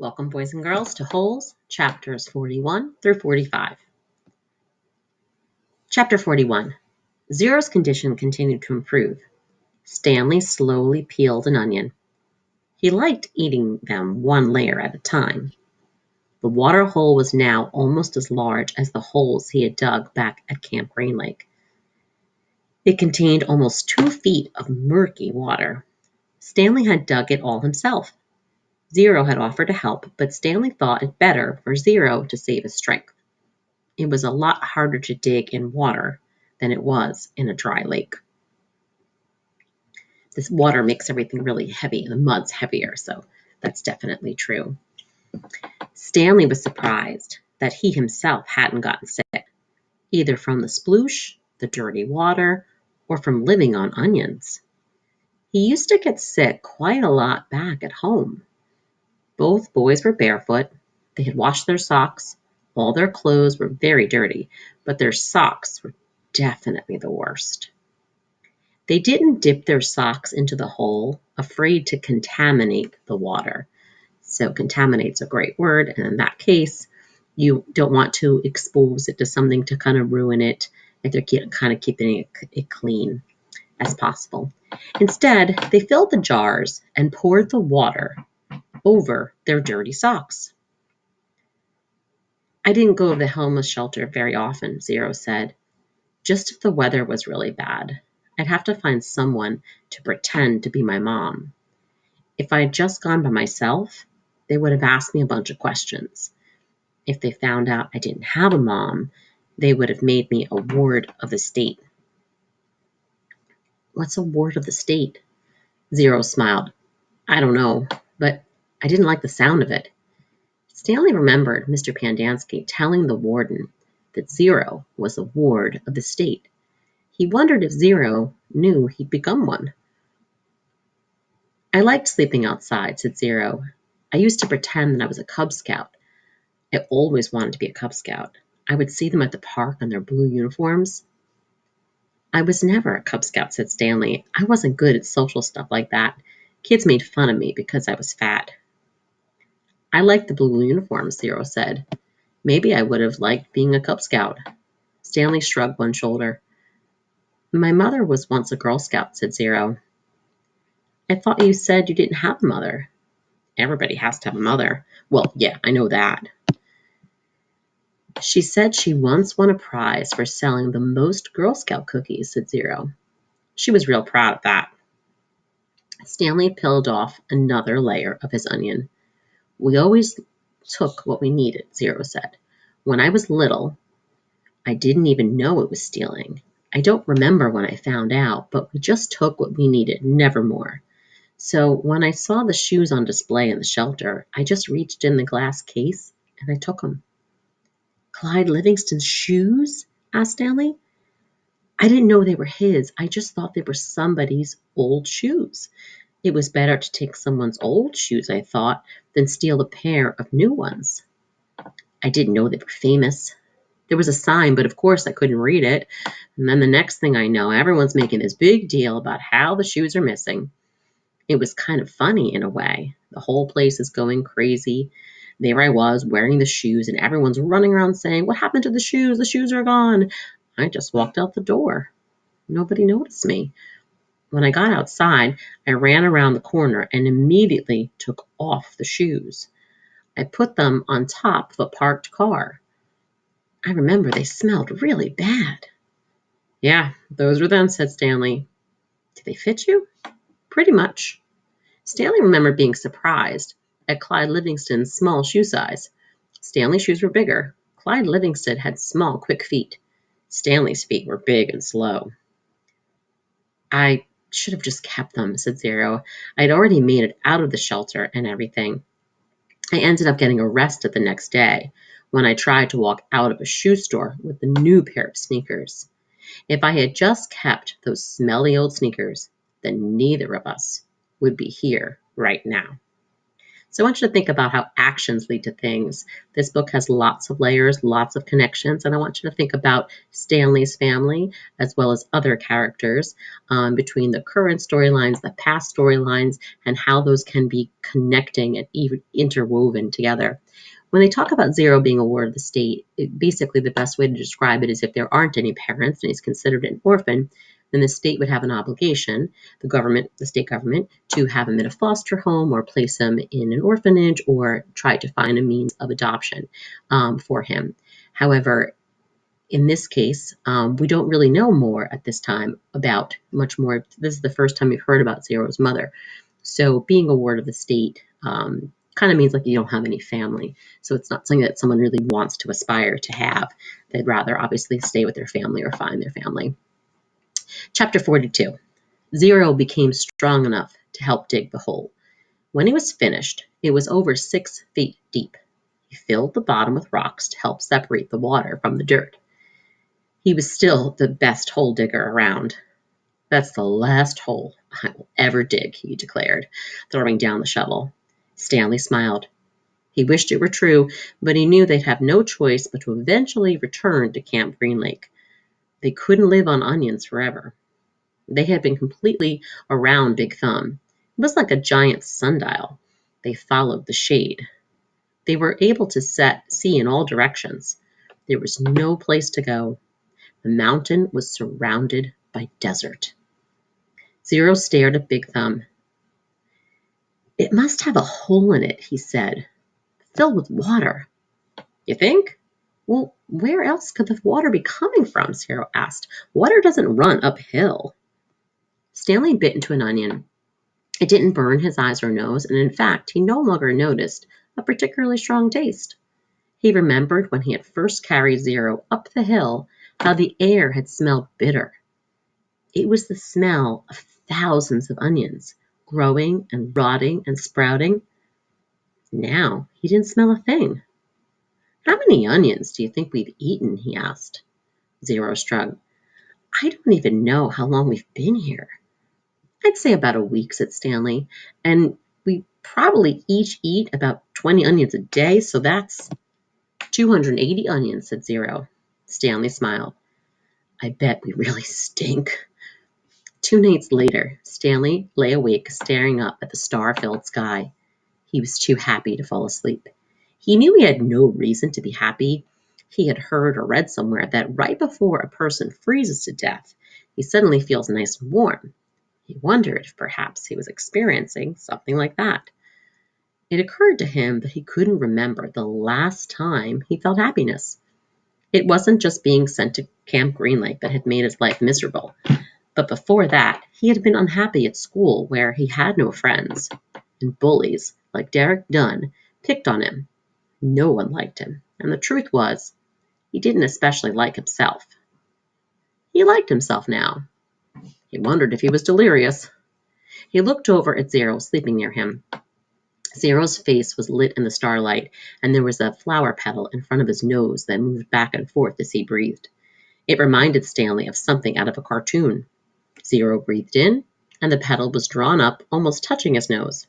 Welcome, boys and girls, to Holes, chapters 41 through 45. Chapter 41. Zero's condition continued to improve. Stanley slowly peeled an onion. He liked eating them one layer at a time. The water hole was now almost as large as the holes he had dug back at Camp Rain Lake. It contained almost 2 feet of murky water. Stanley had dug it all himself. Zero had offered to help, but Stanley thought it better for Zero to save his strength. It was a lot harder to dig in water than it was in a dry lake. This water makes everything really heavy, and the mud's heavier, so that's definitely true. Stanley was surprised that he himself hadn't gotten sick, either from the sploosh, the dirty water, or from living on onions. He used to get sick quite a lot back at home. Both boys were barefoot. They had washed their socks. All their clothes were very dirty, but their socks were definitely the worst. They didn't dip their socks into the hole, afraid to contaminate the water. So contaminate's a great word, and in that case, you don't want to expose it to something to kind of ruin it, if they're kind of keeping it clean as possible. Instead, they filled the jars and poured the water over their dirty socks. I didn't go to the homeless shelter very often, Zero said. Just if the weather was really bad. I'd have to find someone to pretend to be my mom. If I had just gone by myself, they would have asked me a bunch of questions. If they found out I didn't have a mom, they would have made me a ward of the state. What's a ward of the state? Zero smiled. I don't know, but I didn't like the sound of it. Stanley remembered Mr. Pandansky telling the warden that Zero was a ward of the state. He wondered if Zero knew he'd become one. I liked sleeping outside, said Zero. I used to pretend that I was a Cub Scout. I always wanted to be a Cub Scout. I would see them at the park in their blue uniforms. I was never a Cub Scout, said Stanley. I wasn't good at social stuff like that. Kids made fun of me because I was fat. I liked the blue uniforms, Zero said. Maybe I would have liked being a Cub Scout. Stanley shrugged one shoulder. My mother was once a Girl Scout, said Zero. I thought you said you didn't have a mother. Everybody has to have a mother. Well, yeah, I know that. She said she once won a prize for selling the most Girl Scout cookies, said Zero. She was real proud of that. Stanley peeled off another layer of his onion. We always took what we needed, Zero said. When I was little, I didn't even know it was stealing. I don't remember when I found out, but we just took what we needed, never more. So when I saw the shoes on display in the shelter, I just reached in the glass case and I took them. Clyde Livingston's shoes? Asked Stanley. I didn't know they were his. I just thought they were somebody's old shoes. It was better to take someone's old shoes, I thought, than steal a pair of new ones. I didn't know they were famous. There was a sign, but of course I couldn't read it. And then the next thing I know, everyone's making this big deal about how the shoes are missing. It was kind of funny in a way. The whole place is going crazy. There I was wearing the shoes, and everyone's running around saying, what happened to the shoes? The shoes are gone. I just walked out the door. Nobody noticed me. When I got outside, I ran around the corner and immediately took off the shoes. I put them on top of a parked car. I remember they smelled really bad. Yeah, those were them, said Stanley. Did they fit you? Pretty much. Stanley remembered being surprised at Clyde Livingston's small shoe size. Stanley's shoes were bigger. Clyde Livingston had small, quick feet. Stanley's feet were big and slow. I should have just kept them, said Zero. I'd already made it out of the shelter and everything. I ended up getting arrested the next day when I tried to walk out of a shoe store with a new pair of sneakers. If I had just kept those smelly old sneakers, then neither of us would be here right now. So I want you to think about how actions lead to things. This book has lots of layers, lots of connections, and I want you to think about Stanley's family as well as other characters between the current storylines, the past storylines, and how those can be connecting and even interwoven together. When they talk about Zero being a ward of the state, basically the best way to describe it is if there aren't any parents and he's considered an orphan, then the state would have an obligation, the state government, to have him in a foster home or place him in an orphanage or try to find a means of adoption for him. However, in this case, we don't really know more at this time about much more. This is the first time we've heard about Zero's mother. So being a ward of the state kind of means like you don't have any family. So it's not something that someone really wants to aspire to have. They'd rather obviously stay with their family or find their family. Chapter 42. Zero became strong enough to help dig the hole. When he was finished, it was over 6 feet deep. He filled the bottom with rocks to help separate the water from the dirt. He was still the best hole digger around. That's the last hole I will ever dig, he declared, throwing down the shovel. Stanley smiled. He wished it were true, but he knew they'd have no choice but to eventually return to Camp Green Lake. They couldn't live on onions forever. They had been completely around Big Thumb. It was like a giant sundial. They followed the shade. They were able to see in all directions. There was no place to go. The mountain was surrounded by desert. Zero stared at Big Thumb. It must have a hole in it, he said, filled with water. You think? Well, where else could the water be coming from? Zero asked. Water doesn't run uphill. Stanley bit into an onion. It didn't burn his eyes or nose, and in fact, he no longer noticed a particularly strong taste. He remembered when he had first carried Zero up the hill how the air had smelled bitter. It was the smell of thousands of onions, growing and rotting and sprouting. Now he didn't smell a thing. How many onions do you think we've eaten? He asked. Zero shrugged. I don't even know how long we've been here. I'd say about a week, said Stanley, and we probably each eat about 20 onions a day, so that's 280 onions, said Zero. Stanley smiled. I bet we really stink. 2 nights later, Stanley lay awake staring up at the star-filled sky. He was too happy to fall asleep. He knew he had no reason to be happy. He had heard or read somewhere that right before a person freezes to death, he suddenly feels nice and warm. He wondered if perhaps he was experiencing something like that. It occurred to him that he couldn't remember the last time he felt happiness. It wasn't just being sent to Camp Green Lake that had made his life miserable. But before that, he had been unhappy at school where he had no friends, and bullies, like Derek Dunn, picked on him. No one liked him, and the truth was, he didn't especially like himself. He liked himself now. He wondered if he was delirious. He looked over at Zero sleeping near him. Zero's face was lit in the starlight, and there was a flower petal in front of his nose that moved back and forth as he breathed. It reminded Stanley of something out of a cartoon. Zero breathed in, and the petal was drawn up, almost touching his nose.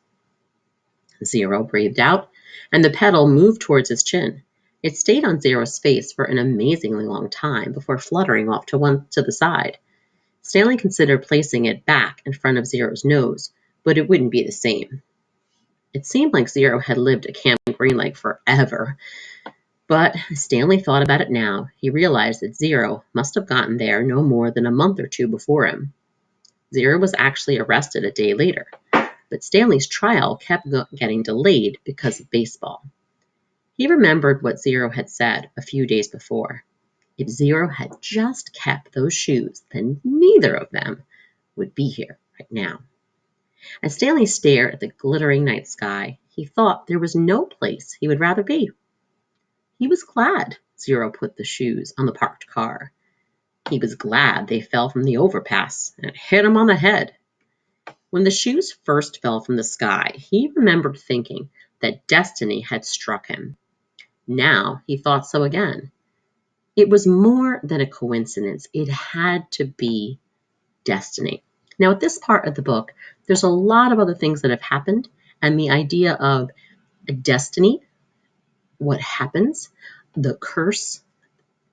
Zero breathed out, and the petal moved towards his chin. It stayed on Zero's face for an amazingly long time before fluttering off to the side. Stanley considered placing it back in front of Zero's nose, but it wouldn't be the same. It seemed like Zero had lived at Camp Green Lake forever. But as Stanley thought about it now, he realized that Zero must have gotten there no more than a month or two before him. Zero was actually arrested a day later, but Stanley's trial kept getting delayed because of baseball. He remembered what Zero had said a few days before. If Zero had just kept those shoes, then neither of them would be here right now. As Stanley stared at the glittering night sky, he thought there was no place he would rather be. He was glad Zero put the shoes on the parked car. He was glad they fell from the overpass and hit him on the head. When the shoes first fell from the sky, he remembered thinking that destiny had struck him. Now he thought so again. It was more than a coincidence. It had to be destiny. Now, at this part of the book, there's a lot of other things that have happened, and the idea of A destiny, what happens, the curse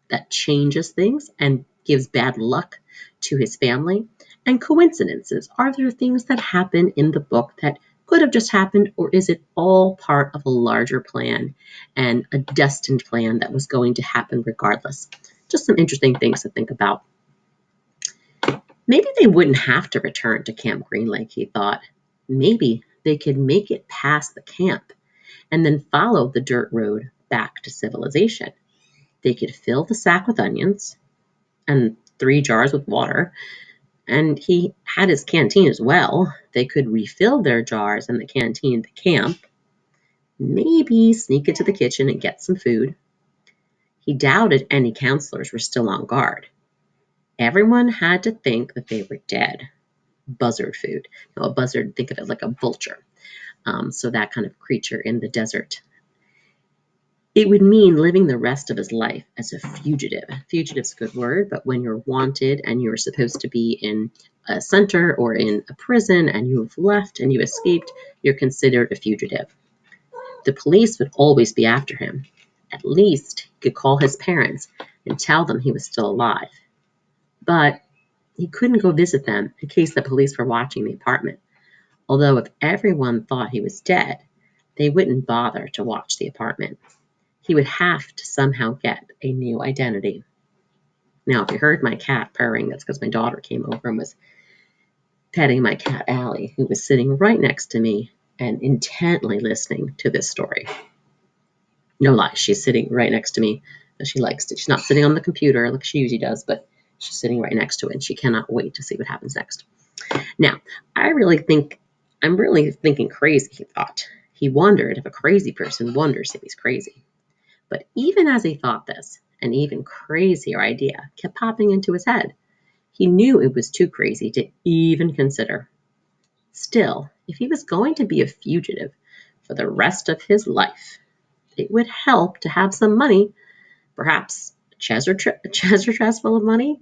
that changes things and gives bad luck to his family, and coincidences. Are there things that happen in the book that could have just happened, or is it all part of a larger plan and a destined plan that was going to happen regardless? Just some interesting things to think about. Maybe they wouldn't have to return to Camp Green Lake, he thought. Maybe they could make it past the camp and then follow the dirt road back to civilization. They could fill the sack with onions and 3 jars with water, and he had his canteen as well. They could refill their jars in the canteen at the camp, maybe sneak into the kitchen and get some food. He doubted any counselors were still on guard. Everyone had to think that they were dead. Buzzard food. Now, a buzzard, think of it like a vulture. So that kind of creature in the desert. It would mean living the rest of his life as a fugitive. Fugitive's a good word, but when you're wanted and you're supposed to be in a center or in a prison and you've left and you escaped, you're considered a fugitive. The police would always be after him. At least he could call his parents and tell them he was still alive. But he couldn't go visit them in case the police were watching the apartment. Although if everyone thought he was dead, they wouldn't bother to watch the apartment. He would have to somehow get a new identity. Now, if you heard my cat purring, that's because my daughter came over and was petting my cat, Allie, who was sitting right next to me and intently listening to this story. No lie, she's sitting right next to me. She likes to. She's not sitting on the computer like she usually does, but she's sitting right next to it, and she cannot wait to see what happens next. Now, I'm really thinking crazy, he thought. He wondered if a crazy person wonders if he's crazy. But even as he thought this, an even crazier idea kept popping into his head. He knew it was too crazy to even consider. Still, if he was going to be a fugitive for the rest of his life, it would help to have some money, perhaps a treasure chest full of money.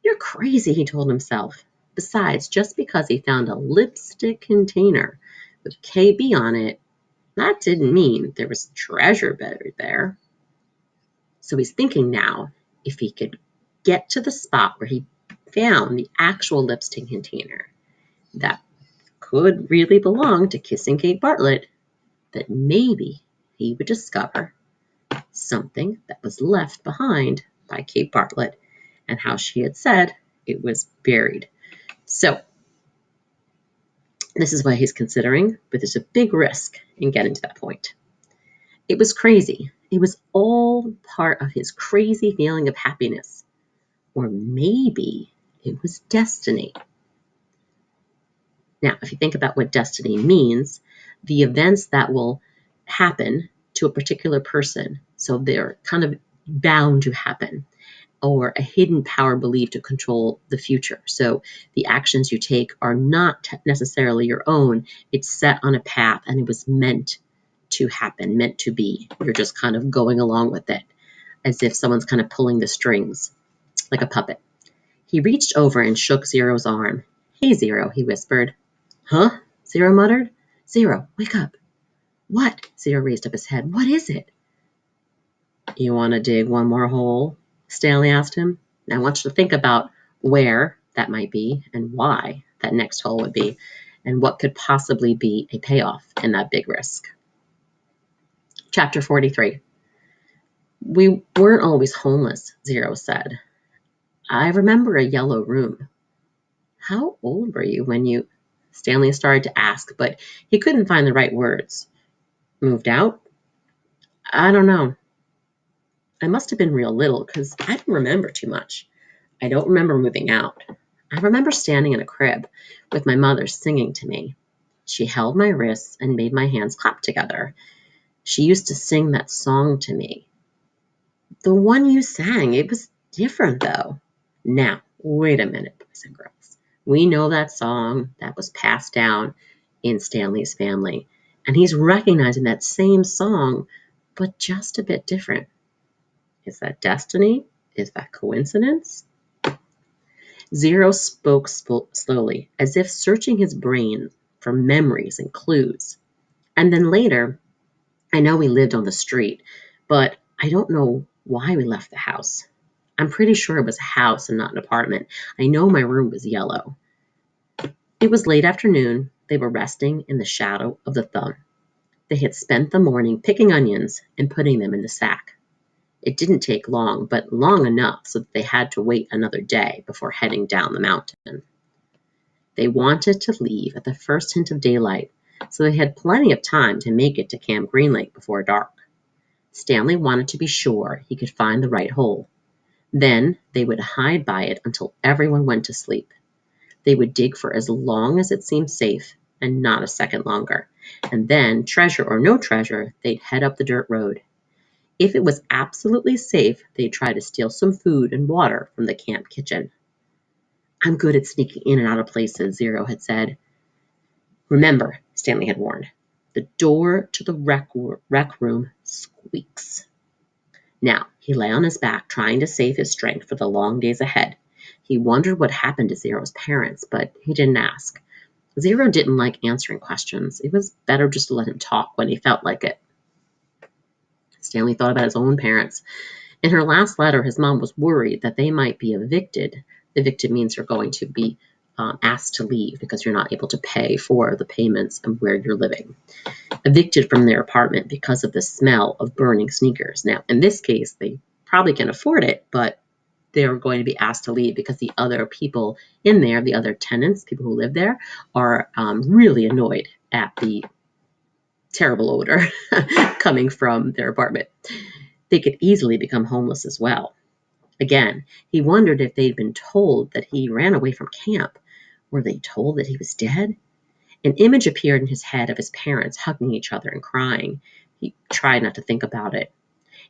You're crazy, he told himself. Besides, just because he found a lipstick container with KB on it, that didn't mean there was treasure buried there. So he's thinking now if he could get to the spot where he found the actual lipstick container that could really belong to Kissing Kate Bartlett, that maybe he would discover something that was left behind by Kate Bartlett and how she had said it was buried. So this is what he's considering, but there's a big risk in getting to that point. It was crazy. It was all part of his crazy feeling of happiness. Or maybe it was destiny. Now, if you think about what destiny means, the events that will happen to a particular person, so they're kind of bound to happen, or a hidden power believed to control the future. So the actions you take are not necessarily your own. It's set on a path and it was meant to happen, meant to be. You're just kind of going along with it as if someone's kind of pulling the strings like a puppet. He reached over and shook Zero's arm. "Hey, Zero," he whispered. "Huh?" Zero muttered. "Zero, wake up." "What?" Zero raised up his head. "What is it?" "You want to dig one more hole?" Stanley asked him. "Now I want you to think about where that might be and why that next hole would be and what could possibly be a payoff in that big risk." Chapter 43. "We weren't always homeless," Zero said. "I remember a yellow room." "How old were you when you—" Stanley started to ask, but he couldn't find the right words. "Moved out?" "I don't know. I must have been real little because I don't remember too much. I don't remember moving out. I remember standing in a crib with my mother singing to me. She held my wrists and made my hands clap together. She used to sing that song to me. The one you sang, it was different though." "Now, wait a minute, boys and girls. We know that song that was passed down in Stanley's family, and he's recognizing that same song, but just a bit different. Is that destiny? Is that coincidence?" Zero spoke slowly, as if searching his brain for memories and clues. And then later, I know we lived on the street, but I don't know why we left the house. I'm pretty sure it was a house and not an apartment. I know my room was yellow. It was late afternoon. They were resting in the shadow of the thumb. They had spent the morning picking onions and putting them in the sack. It didn't take long, but long enough so that they had to wait another day before heading down the mountain. They wanted to leave at the first hint of daylight, so they had plenty of time to make it to Camp Green Lake before dark. Stanley wanted to be sure he could find the right hole. Then they would hide by it until everyone went to sleep. They would dig for as long as it seemed safe, and not a second longer. And then, treasure or no treasure, they'd head up the dirt road. If it was absolutely safe, they'd try to steal some food and water from the camp kitchen. I'm good at sneaking in and out of places, Zero had said. Remember, Stanley had warned, the door to the rec room squeaks. Now, he lay on his back, trying to save his strength for the long days ahead. He wondered what happened to Zero's parents, but he didn't ask. Zero didn't like answering questions. It was better just to let him talk when he felt like it. Stanley thought about his own parents. In her last letter, his mom was worried that they might be evicted. Evicted means you're going to be asked to leave because you're not able to pay for the payments of where you're living. Evicted from their apartment because of the smell of burning sneakers. Now, in this case, they probably can afford it, but they're going to be asked to leave because the other people in there, the other tenants, people who live there, are really annoyed at the terrible odor coming from their apartment. They could easily become homeless as well. Again, he wondered if they'd been told that he ran away from camp. Were they told that he was dead? An image appeared in his head of his parents hugging each other and crying. He tried not to think about it.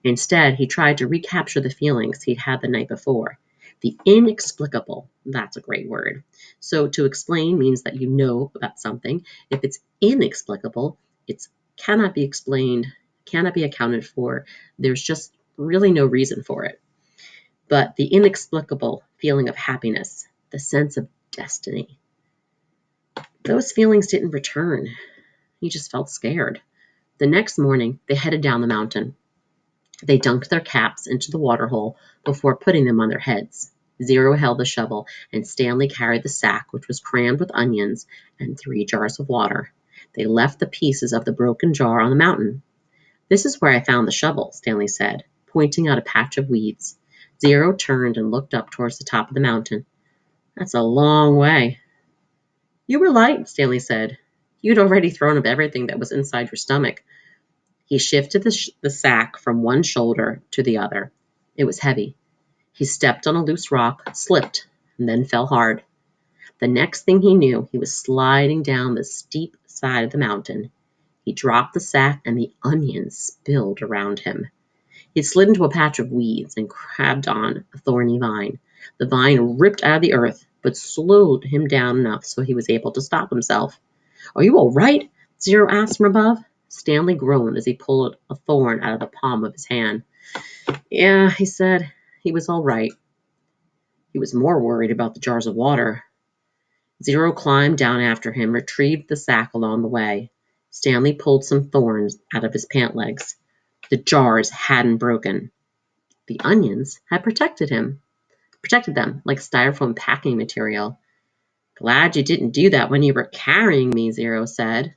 Instead, he tried to recapture the feelings he'd had the night before. The inexplicable, that's a great word. So to explain means that you know about something. If it's inexplicable, it cannot be explained, cannot be accounted for. There's just really no reason for it. But the inexplicable feeling of happiness, the sense of destiny, those feelings didn't return. He just felt scared. The next morning, they headed down the mountain. They dunked their caps into the water hole before putting them on their heads. Zero held the shovel, and Stanley carried the sack, which was crammed with onions and 3 jars of water. They left the pieces of the broken jar on the mountain. This is where I found the shovel, Stanley said, pointing out a patch of weeds. Zero turned and looked up towards the top of the mountain. That's a long way. You were light, Stanley said. You'd already thrown up everything that was inside your stomach. He shifted the sack from one shoulder to the other. It was heavy. He stepped on a loose rock, slipped, and then fell hard. The next thing he knew, he was sliding down the steep side of the mountain. He dropped the sack, and the onions spilled around him. He slid into a patch of weeds and grabbed on a thorny vine. The vine ripped out of the earth, but slowed him down enough so he was able to stop himself. Are you all right? Zero asked from above. Stanley groaned as he pulled a thorn out of the palm of his hand. Yeah, he said. He was all right. He was more worried about the jars of water. Zero climbed down after him, retrieved the sack along the way. Stanley pulled some thorns out of his pant legs. The jars hadn't broken. The onions had protected them like styrofoam packing material. Glad you didn't do that when you were carrying me, Zero said.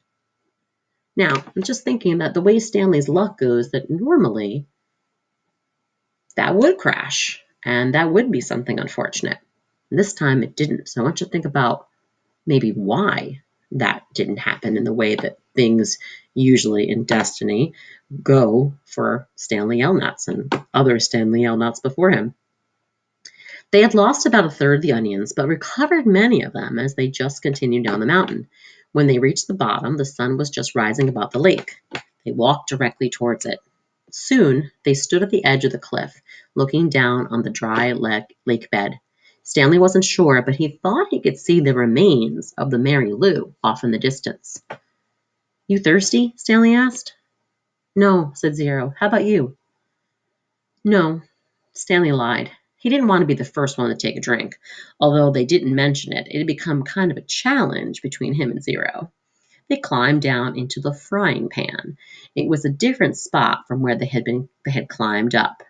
Now, I'm just thinking that the way Stanley's luck goes, that normally that would crash, and that would be something unfortunate. And this time it didn't, so I want you to think about maybe why that didn't happen in the way that things usually in Destiny go for Stanley Yelnuts and other Stanley Yelnuts before him. They had lost about a third of the onions, but recovered many of them as they just continued down the mountain. When they reached the bottom, the sun was just rising above the lake. They walked directly towards it. Soon, they stood at the edge of the cliff, looking down on the dry lake bed. Stanley wasn't sure, but he thought he could see the remains of the Mary Lou off in the distance. You thirsty? Stanley asked. No, said Zero. How about you? No, Stanley lied. He didn't want to be the first one to take a drink. Although they didn't mention it, it had become kind of a challenge between him and Zero. They climbed down into the frying pan. It was a different spot from where they had climbed up.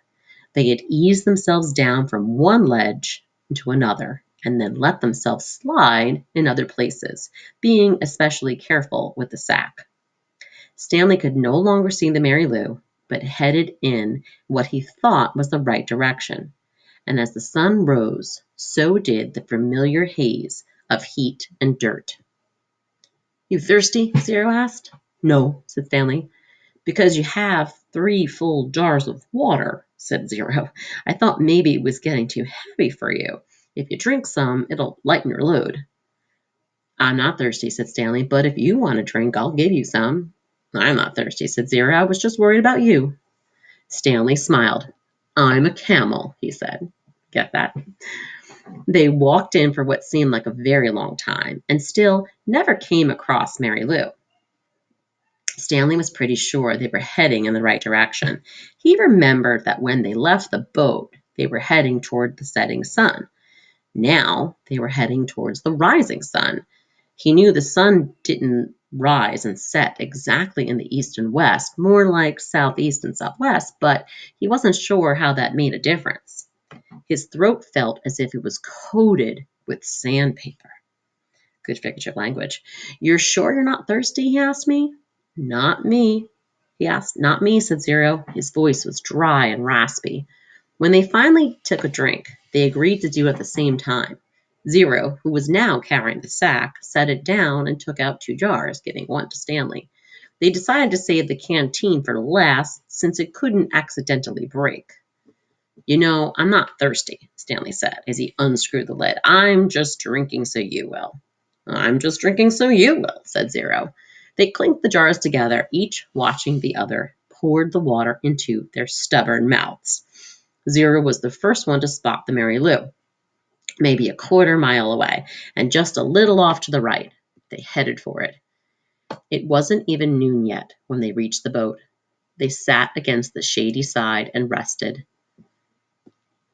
They had eased themselves down from one ledge into another and then let themselves slide in other places, being especially careful with the sack. Stanley could no longer see the Mary Lou, but headed in what he thought was the right direction. And as the sun rose, so did the familiar haze of heat and dirt. You thirsty? Zero asked. No, said Stanley. Because you have 3 full jars of water, said Zero. I thought maybe it was getting too heavy for you. If you drink some, it'll lighten your load. I'm not thirsty, said Stanley, but if you want a drink, I'll give you some. I'm not thirsty, said Zero. I was just worried about you. Stanley smiled. I'm a camel, he said. Get that? They walked in for what seemed like a very long time and still never came across Mary Lou. Stanley was pretty sure they were heading in the right direction. He remembered that when they left the boat, they were heading toward the setting sun. Now they were heading towards the rising sun. He knew the sun didn't rise and set exactly in the east and west, more like southeast and southwest, but he wasn't sure how that made a difference. His throat felt as if it was coated with sandpaper. Good figurative language. You're sure you're not thirsty? He asked me. Not me. He asked. Not me, said Zero. His voice was dry and raspy. When they finally took a drink, they agreed to do it at the same time. Zero, who was now carrying the sack, set it down and took out 2 jars, giving one to Stanley. They decided to save the canteen for last since it couldn't accidentally break. You know, I'm not thirsty, Stanley said as he unscrewed the lid. I'm just drinking so you will. I'm just drinking so you will, said Zero. They clinked the jars together, each watching the other, poured the water into their stubborn mouths. Zero was the first one to spot the Mary Lou, maybe a quarter-mile away, and just a little off to the right. They headed for it. It wasn't even noon yet when they reached the boat. They sat against the shady side and rested.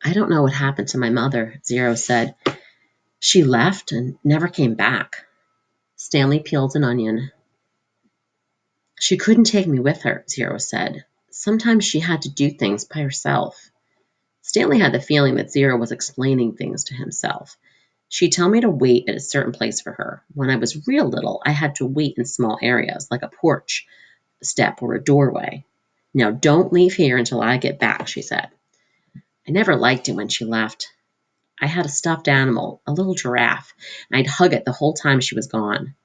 I don't know what happened to my mother, Zero said. She left and never came back. Stanley peeled an onion. She couldn't take me with her, Zero said. Sometimes she had to do things by herself. Stanley had the feeling that Zero was explaining things to himself. She'd tell me to wait at a certain place for her. When I was real little, I had to wait in small areas, like a porch, a step, or a doorway. Now don't leave here until I get back, she said. I never liked it when she left. I had a stuffed animal, a little giraffe, and I'd hug it the whole time she was gone.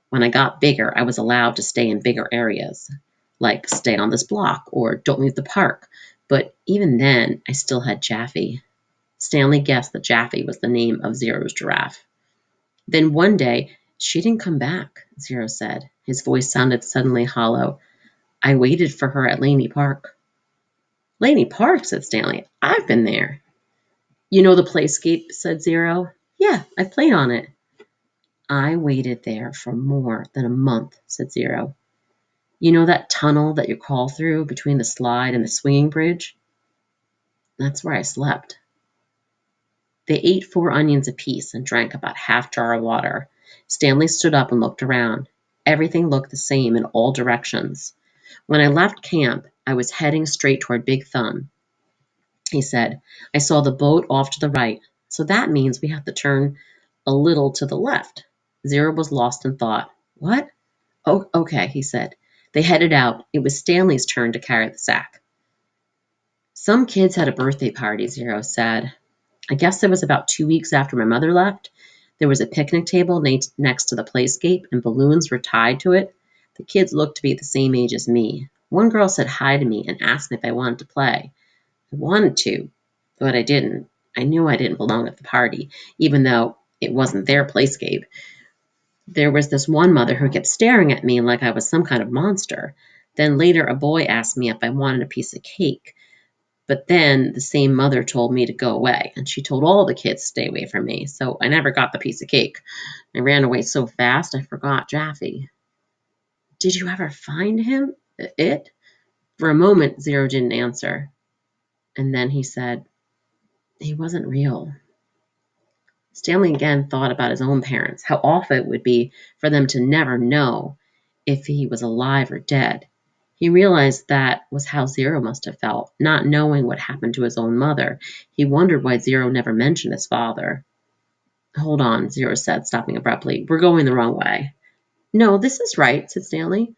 When I got bigger, I was allowed to stay in bigger areas, like stay on this block or don't leave the park. But even then, I still had Jaffe. Stanley guessed that Jaffe was the name of Zero's giraffe. Then one day, she didn't come back, Zero said. His voice sounded suddenly hollow. I waited for her at Laney Park. Laney Park, said Stanley. I've been there. You know the playscape, said Zero. Yeah, I've played on it. I waited there for more than a month, said Zero. You know that tunnel that you crawl through between the slide and the swinging bridge? That's where I slept. They ate 4 onions apiece and drank about half-jar of water. Stanley stood up and looked around. Everything looked the same in all directions. When I left camp, I was heading straight toward Big Thumb. He said, I saw the boat off to the right, so that means we have to turn a little to the left. Zero was lost in thought. What? Oh, okay, he said. They headed out. It was Stanley's turn to carry the sack. Some kids had a birthday party, Zero said. I guess it was about 2 weeks after my mother left. There was a picnic table next to the playscape, and balloons were tied to it. The kids looked to be the same age as me. One girl said hi to me and asked me if I wanted to play. I wanted to, but I didn't. I knew I didn't belong at the party, even though it wasn't their playscape. There was this one mother who kept staring at me like I was some kind of monster. Then later a boy asked me if I wanted a piece of cake. But then the same mother told me to go away, and she told all the kids to stay away from me, so I never got the piece of cake. I ran away so fast I forgot Jaffe. Did you ever find him? It? For a moment, Zero didn't answer. And then he said, he wasn't real. Stanley again thought about his own parents, how awful it would be for them to never know if he was alive or dead. He realized that was how Zero must have felt, not knowing what happened to his own mother. He wondered why Zero never mentioned his father. Hold on, Zero said, stopping abruptly. We're going the wrong way. No, this is right, said Stanley.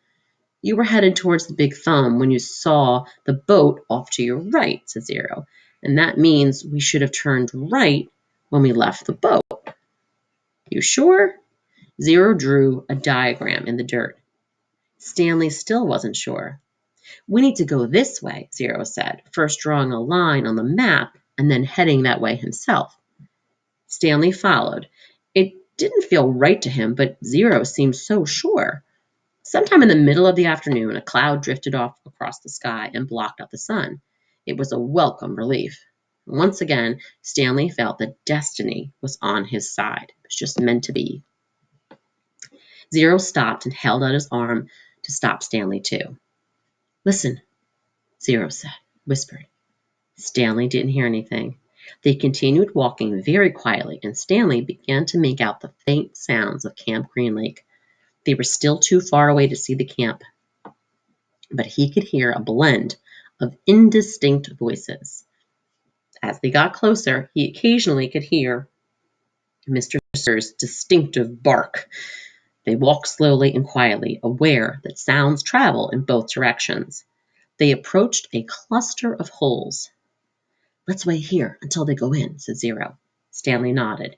You were headed towards the big thumb when you saw the boat off to your right, said Zero. And that means we should have turned right when we left the boat. You sure? Zero drew a diagram in the dirt. Stanley still wasn't sure. We need to go this way, Zero said, first drawing a line on the map and then heading that way himself. Stanley followed. It didn't feel right to him, but Zero seemed so sure. Sometime in the middle of the afternoon, a cloud drifted off across the sky and blocked out the sun. It was a welcome relief. Once again, Stanley felt that destiny was on his side. It was just meant to be. Zero stopped and held out his arm to stop Stanley, too. Listen, Zero said, whispered. Stanley didn't hear anything. They continued walking very quietly, and Stanley began to make out the faint sounds of Camp Green Lake. They were still too far away to see the camp, but he could hear a blend of indistinct voices. As they got closer, he occasionally could hear Mr. Sir's distinctive bark. They walked slowly and quietly, aware that sounds travel in both directions. They approached a cluster of holes. Let's wait here until they go in, said Zero. Stanley nodded.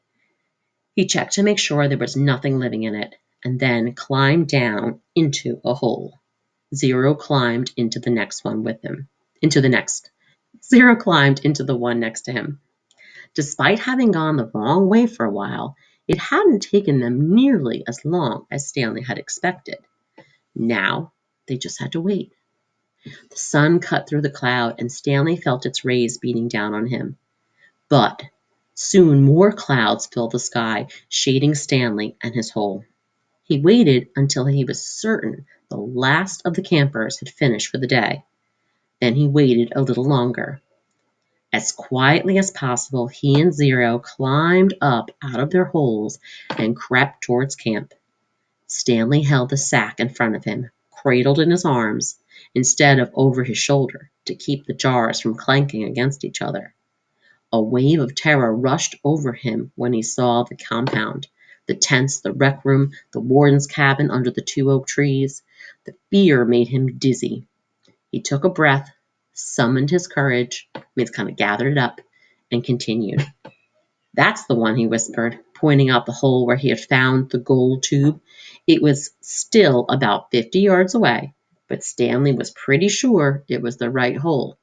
He checked to make sure there was nothing living in it, and then climbed down into a hole. Zero climbed into the next one with him. Zero climbed into the one next to him. Despite having gone the wrong way for a while, it hadn't taken them nearly as long as Stanley had expected. Now, they just had to wait. The sun cut through the cloud, and Stanley felt its rays beating down on him. But soon more clouds filled the sky, shading Stanley and his hole. He waited until he was certain the last of the campers had finished for the day. Then he waited a little longer. As quietly as possible, he and Zero climbed up out of their holes and crept towards camp. Stanley held the sack in front of him, cradled in his arms, instead of over his shoulder, to keep the jars from clanking against each other. A wave of terror rushed over him when he saw the compound, the tents, the rec room, the warden's cabin under the 2 oak trees. The fear made him dizzy. He took a breath, summoned his courage, kind of gathered it up, and continued. That's the one, he whispered, pointing out the hole where he had found the gold tube. It was still about 50 yards away, but Stanley was pretty sure it was the right hole.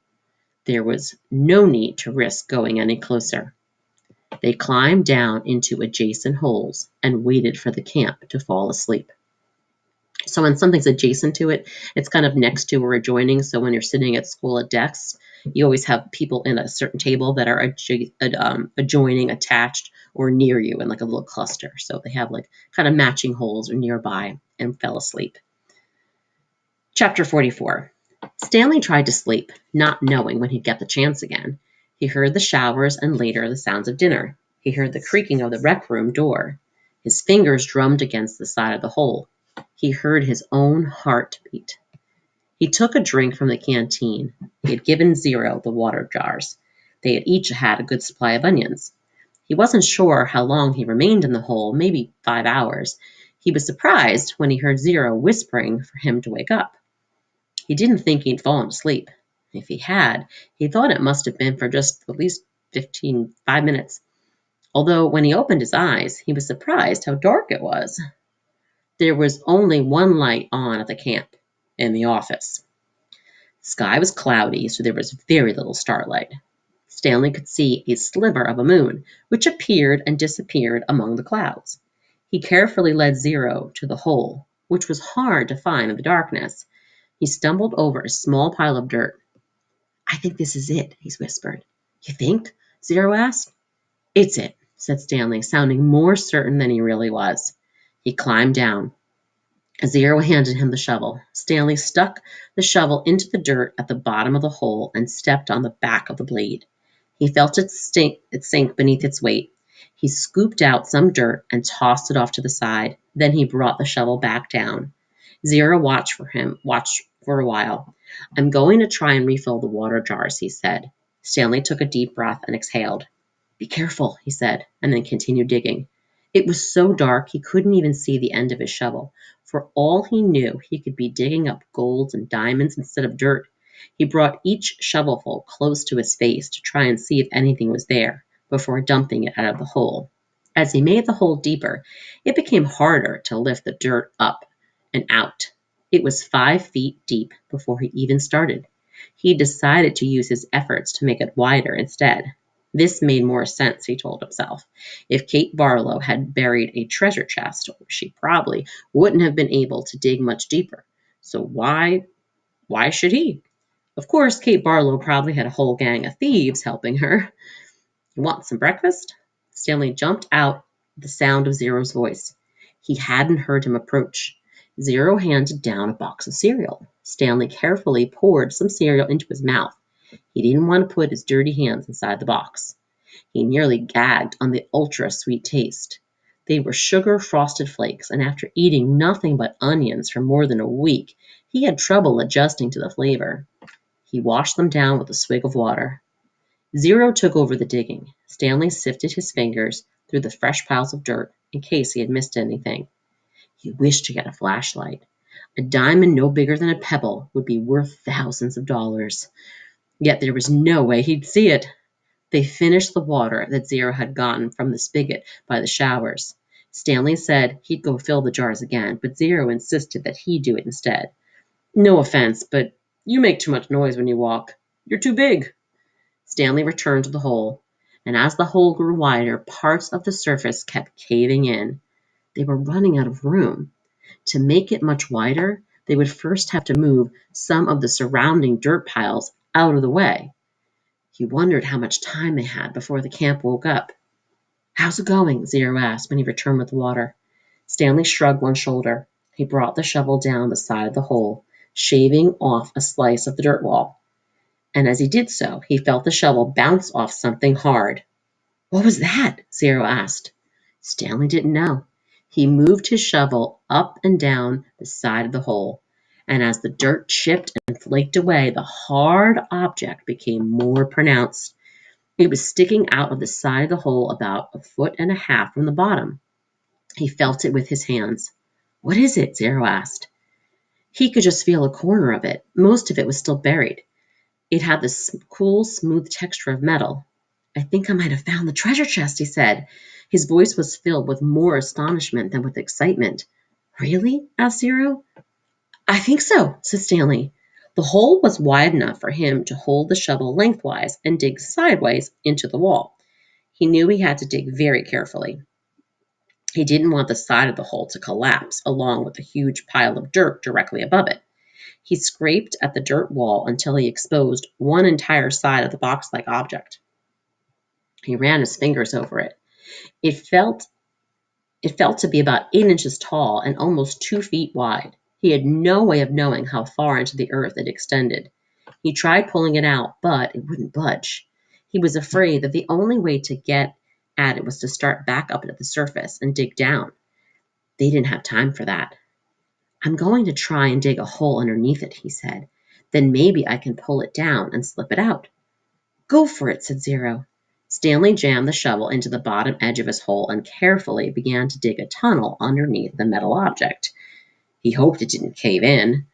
There was no need to risk going any closer. They climbed down into adjacent holes and waited for the camp to fall asleep. So when something's adjacent to it, it's kind of next to or adjoining. So when you're sitting at school at desks, you always have people in a certain table that are adjoining, attached, or near you in like a little cluster. So they have like kind of matching holes or nearby and fell asleep. Chapter 44. Stanley tried to sleep, not knowing when he'd get the chance again. He heard the showers and later the sounds of dinner. He heard the creaking of the rec room door. His fingers drummed against the side of the hole. He heard his own heart beat. He took a drink from the canteen. He had given Zero the water jars. They had each had a good supply of onions. He wasn't sure how long he remained in the hole, maybe 5 hours. He was surprised when he heard Zero whispering for him to wake up. He didn't think he'd fallen asleep. If he had, he thought it must have been for just at least 5 minutes. Although when he opened his eyes, he was surprised how dark it was. There was only one light on at the camp, in the office. The sky was cloudy, so there was very little starlight. Stanley could see a sliver of a moon, which appeared and disappeared among the clouds. He carefully led Zero to the hole, which was hard to find in the darkness. He stumbled over a small pile of dirt. I think this is it, he whispered. You think? Zero asked. It's it, said Stanley, sounding more certain than he really was. He climbed down. Zero handed him the shovel. Stanley stuck the shovel into the dirt at the bottom of the hole and stepped on the back of the blade. He felt it sink beneath its weight. He scooped out some dirt and tossed it off to the side. Then he brought the shovel back down. Zero watched for a while. I'm going to try and refill the water jars, he said. Stanley took a deep breath and exhaled. Be careful, he said, and then continued digging. It was so dark he couldn't even see the end of his shovel. For all he knew, he could be digging up golds and diamonds instead of dirt. He brought each shovelful close to his face to try and see if anything was there before dumping it out of the hole. As he made the hole deeper, it became harder to lift the dirt up and out. It was 5 feet deep before he even started. He decided to use his efforts to make it wider instead. This made more sense, he told himself. If Kate Barlow had buried a treasure chest, she probably wouldn't have been able to dig much deeper. So why should he? Of course, Kate Barlow probably had a whole gang of thieves helping her. You want some breakfast? Stanley jumped out at the sound of Zero's voice. He hadn't heard him approach. Zero handed down a box of cereal. Stanley carefully poured some cereal into his mouth. He didn't want to put his dirty hands inside the box. He nearly gagged on the ultra-sweet taste. They were sugar-frosted flakes, and after eating nothing but onions for more than a week, he had trouble adjusting to the flavor. He washed them down with a swig of water. Zero took over the digging. Stanley sifted his fingers through the fresh piles of dirt in case he had missed anything. He wished he had a flashlight. A diamond no bigger than a pebble would be worth thousands of dollars. Yet there was no way he'd see it. They finished the water that Zero had gotten from the spigot by the showers. Stanley said he'd go fill the jars again, but Zero insisted that he do it instead. No offense, but you make too much noise when you walk. You're too big. Stanley returned to the hole, and as the hole grew wider, parts of the surface kept caving in. They were running out of room. To make it much wider, they would first have to move some of the surrounding dirt piles out of the way. He wondered how much time they had before the camp woke up. How's it going? Zero asked when he returned with the water. Stanley shrugged one shoulder. He brought the shovel down the side of the hole, shaving off a slice of the dirt wall. And as he did so, he felt the shovel bounce off something hard. What was that? Zero asked. Stanley didn't know. He moved his shovel up and down the side of the hole, and as the dirt chipped and flaked away, the hard object became more pronounced. It was sticking out of the side of the hole about 1.5 feet from the bottom. He felt it with his hands. What is it? Zero asked. He could just feel a corner of it. Most of it was still buried. It had the cool, smooth texture of metal. I think I might have found the treasure chest, he said. His voice was filled with more astonishment than with excitement. Really? Asked Zero. I think so, said Stanley. The hole was wide enough for him to hold the shovel lengthwise and dig sideways into the wall. He knew he had to dig very carefully. He didn't want the side of the hole to collapse along with a huge pile of dirt directly above it. He scraped at the dirt wall until he exposed one entire side of the box-like object. He ran his fingers over it. It felt to be about 8 inches tall and almost 2 feet wide. He had no way of knowing how far into the earth it extended. He tried pulling it out, but it wouldn't budge. He was afraid that the only way to get at it was to start back up at the surface and dig down. They didn't have time for that. I'm going to try and dig a hole underneath it, he said. Then maybe I can pull it down and slip it out. Go for it, said Zero. Stanley jammed the shovel into the bottom edge of his hole and carefully began to dig a tunnel underneath the metal object. He hoped it didn't cave in.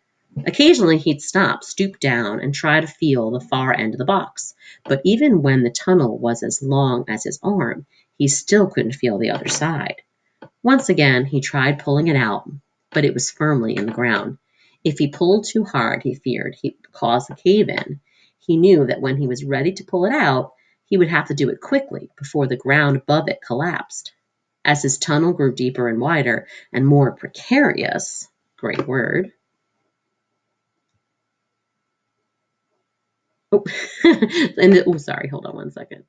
Occasionally he'd stop, stoop down, and try to feel the far end of the box. But even when the tunnel was as long as his arm, he still couldn't feel the other side. Once again, he tried pulling it out, but it was firmly in the ground. If he pulled too hard, he feared he would cause a cave-in. He knew that when he was ready to pull it out, he would have to do it quickly before the ground above it collapsed. As his tunnel grew deeper and wider and more precarious, great word. Oh, sorry, hold on one second.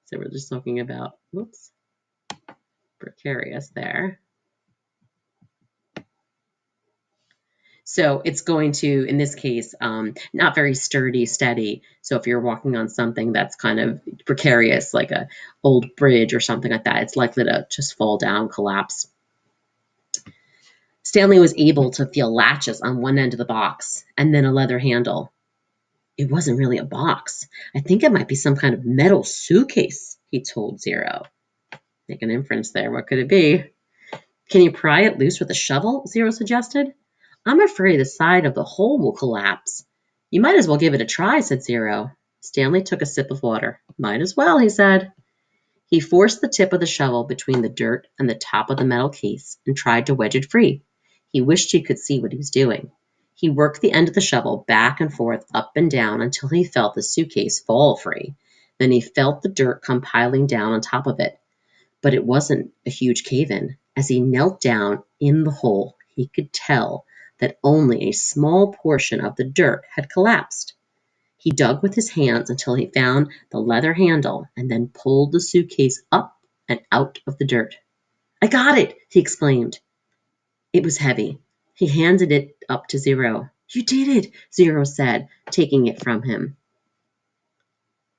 So we're just talking about, precarious there. So it's going to, in this case, not very sturdy, steady. So if you're walking on something that's kind of precarious, like a old bridge or something like that, it's likely to just fall down, collapse. Stanley was able to feel latches on one end of the box and then a leather handle. It wasn't really a box. I think it might be some kind of metal suitcase, he told Zero. Make an inference there. What could it be? Can you pry it loose with a shovel? Zero suggested. I'm afraid the side of the hole will collapse. You might as well give it a try, said Zero. Stanley took a sip of water. Might as well, he said. He forced the tip of the shovel between the dirt and the top of the metal case and tried to wedge it free. He wished he could see what he was doing. He worked the end of the shovel back and forth, up and down, until he felt the suitcase fall free. Then he felt the dirt come piling down on top of it. But it wasn't a huge cave-in. As he knelt down in the hole, he could tell that only a small portion of the dirt had collapsed. He dug with his hands until he found the leather handle and then pulled the suitcase up and out of the dirt. I got it, he exclaimed. It was heavy. He handed it up to Zero. You did it, Zero said, taking it from him.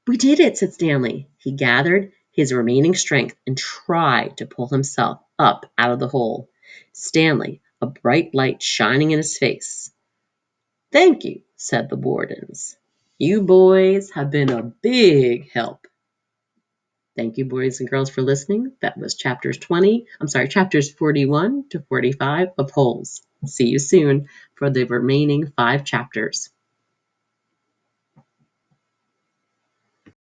We did it, said Stanley. He gathered his remaining strength and tried to pull himself up out of the hole. Stanley, a bright light shining in his face. Thank you, said the wardens. You boys have been a big help. Thank you, boys and girls, for listening. That was chapters 41 to 45 of Holes. See you soon for the remaining 5 chapters.